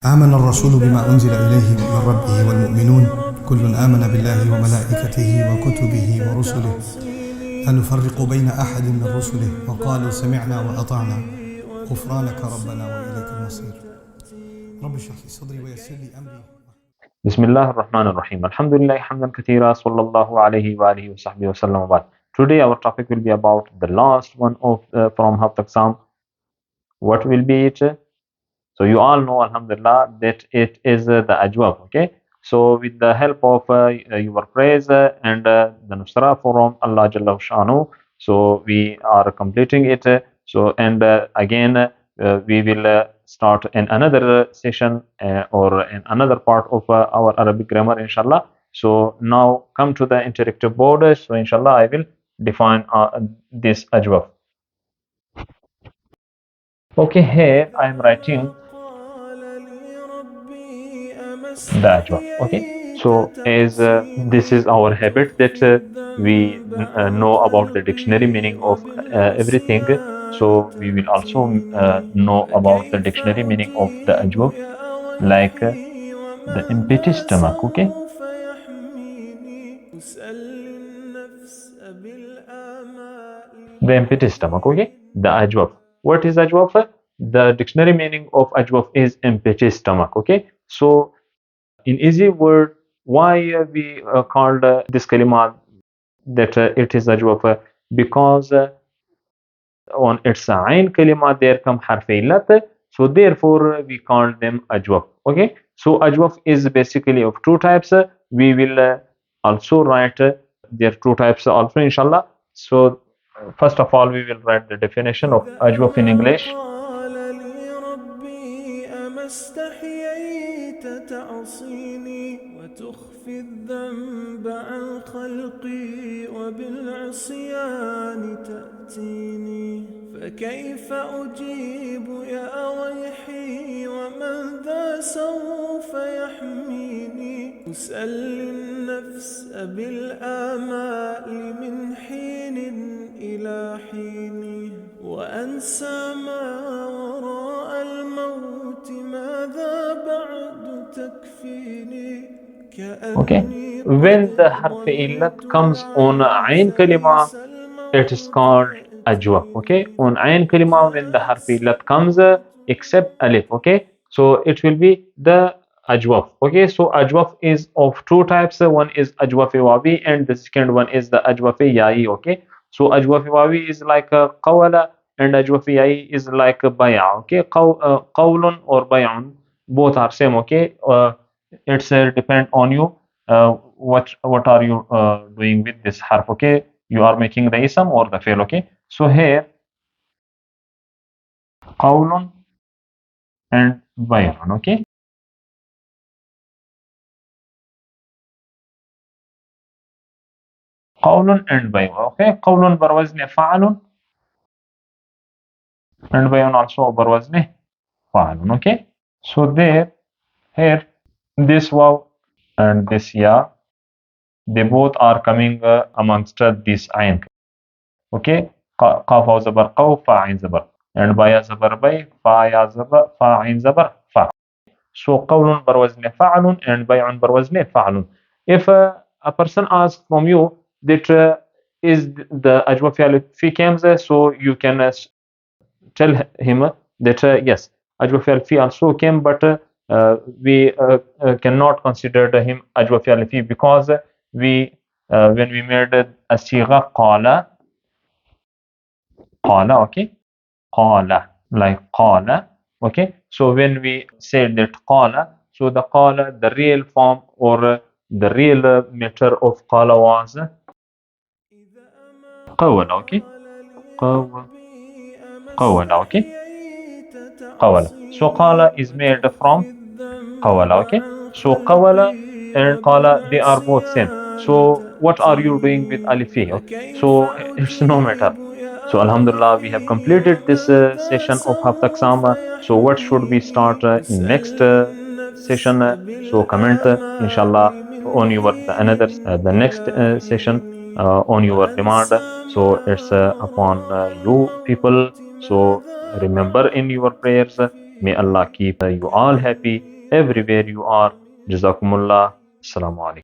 آمن الرسول بما أنزل إليه من ربه والمؤمنون كل آمن بالله وملائكته وكتبه ورسله لا نفرق بين أحد من رسله وقالوا سمعنا وأطعنا غفرانك ربنا وإليك المصير رب اشرح لي صدري ويسر لي أمري. بسم الله الرحمن الرحيم. Alhamdulillah hamdan kathira sallallahu alayhi wa alihi wa sahbihi wa sallam wa ba'd. Today our topic will be about the last one of from Haft Aqsam. What will be it? So you all know alhamdulillah that it is the Ajwaf. Okay, so with the help of your praise and the Nusra from Allah Jalla Shanu, so we are completing it. So and again we will start in another session or in another part of our Arabic grammar inshallah. So now come to the interactive board. So inshallah I will define this Ajwaf. Okay, here I am writing the Ajwaf. Okay, so as this is our habit that we know about the dictionary meaning of everything, so we will also know about the dictionary meaning of the Ajwaf, like the empty stomach. Okay, the empty stomach. Okay, the Ajwaf. What is Ajwaf? The dictionary meaning of Ajwaf is empty stomach. Okay, so in easy word, why we called this kalima that it is Ajwaf? Because on its ain kalima there come harf illat, so therefore we call them Ajwaf. Okay, so Ajwaf is basically of two types. We will also write there two types also inshallah. So first of all we will write the definition of Ajwaf in English. استحييت تعصيني وتخفي الذنب عن خلقي وبالعصيان تأتيني فكيف أجيب يا ويحي ومن ذا سوف يحميني أسلي النفس بالآمال من حين إلى حين وأنسى ما وراء الموت ماذا بعد تكفيني. Okay, when the harf illat comes on ain kalima, it is called Ajwaf. Okay, on ain kalima when the harf illat comes except alif. Okay, so it will be the Ajwaf. Okay, so Ajwaf is of two types. One is Ajwaf wawi and the second one is the Ajwaf yai. Okay, so Ajwaf wawi is like a qawala and Ajwaf yai is like a baya. Okay, qawlun or bay'un, both are same. Okay, it's depend on you what are you doing with this harf. Okay, you are making the ism or the fail. Okay, so here qawlun and bay'un. Okay, qawlun and bay'un. Okay, qawlun barwazni fa'alun and bay'un also barwazni fa'alun. Okay, so there here this waw and this ya, they both are coming amongst this ayn. Okay, qaf waw zabar qaw, fa ayn zabar, and baya zabar bay, fa ya zabar, fa ayn zabar fa. So qawlun barwazni fa'alun and bay'un barwazni fa'alun. If a person asks from you that is the ajwa fi comes, so you can tell him that yes, ajwa fi also came, but we cannot consider him ajwa fi because we when we made a sigha qala, okay, qala, like qala. Okay, so when we said that qala, so the qala, the real form or the real matter of qala was qawala. Okay, qawala. Okay, qawala. So qala is made from qawala. Okay, so qawala and qala, they are both same. So what are you doing with alifi? Okay, so it's no matter. So alhamdulillah we have completed this session of Haft Aqsam. So what should we start in next session? So comment inshallah on your the next session on your demand. So it's upon you people. So remember in your prayers May Allah keep you all happy everywhere you are. Jazakumullah. Assalamu alaikum.